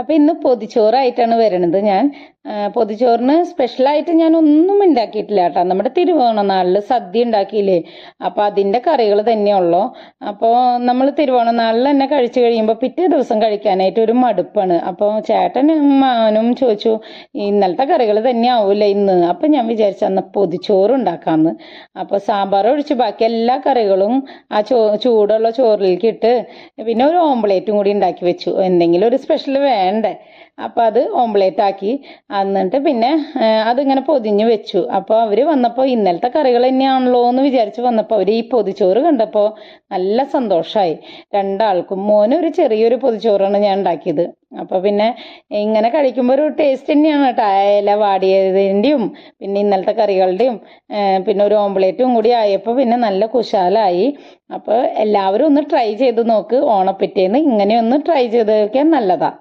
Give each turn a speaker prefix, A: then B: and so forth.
A: അപ്പം ഇന്ന് പൊതിച്ചോറായിട്ടാണ് വരണത് ഞാൻ. പൊതിച്ചോറിന് സ്പെഷ്യലായിട്ട് ഞാൻ ഒന്നും ഉണ്ടാക്കിയിട്ടില്ല കേട്ടോ. നമ്മുടെ തിരുവോണ നാളിൽ സദ്യ ഉണ്ടാക്കിയില്ലേ, അപ്പം അതിൻ്റെ കറികൾ തന്നെയുള്ളൂ. അപ്പോൾ നമ്മൾ തിരുവോണ നാളിൽ തന്നെ കഴിച്ചു കഴിയുമ്പോൾ പിറ്റേ ദിവസം കഴിക്കാനായിട്ട് ഒരു മടുപ്പാണ്. അപ്പോൾ ചേട്ടനും മാവനും ചോദിച്ചു, ഇന്നലത്തെ കറികൾ തന്നെ ആവൂലേ ഇന്ന്. അപ്പം ഞാൻ വിചാരിച്ചു അന്ന് പൊതിച്ചോറ് ഉണ്ടാക്കാമെന്ന്. അപ്പോൾ സാമ്പാർ ഒഴിച്ച് ബാക്കി എല്ലാ കറികളും ആ ചൂടുള്ള ചോറിലേക്ക് ഇട്ട് പിന്നെ ഒരു ഓംപ്ലേറ്റും കൂടി ഉണ്ടാക്കി വെച്ചു. എന്തെങ്കിലും ഒരു സ്പെഷ്യൽ വേണ്ടേ, അപ്പം അത് ഓംപ്ലേറ്റ് ആക്കി. എന്നിട്ട് പിന്നെ അതിങ്ങനെ പൊതിഞ്ഞ് വെച്ചു. അപ്പോൾ അവർ വന്നപ്പോൾ ഇന്നലത്തെ കറികൾ തന്നെയാണല്ലോ എന്ന് വിചാരിച്ച് വന്നപ്പോൾ അവർ ഈ പൊതിച്ചോറ് കണ്ടപ്പോൾ നല്ല സന്തോഷമായി രണ്ടാൾക്കും. മോനൊരു ചെറിയൊരു പൊതിച്ചോറാണ് ഞാൻ ഉണ്ടാക്കിയത്. അപ്പോൾ പിന്നെ ഇങ്ങനെ കഴിക്കുമ്പോൾ ഒരു ടേസ്റ്റ് തന്നെയാണ് കേട്ടോ. ഇല വാടിയതിൻ്റെയും പിന്നെ ഇന്നലത്തെ കറികളുടെയും പിന്നെ ഒരു ഓംപ്ലേറ്റും കൂടി ആയപ്പോൾ പിന്നെ നല്ല കുശാലായി. അപ്പോൾ എല്ലാവരും ഒന്ന് ട്രൈ ചെയ്ത് നോക്ക്. ഓണപ്പിറ്റേന്ന് ഇങ്ങനെ ഒന്ന് ട്രൈ ചെയ്ത് നോക്കിയാൽ നല്ലതാണ്.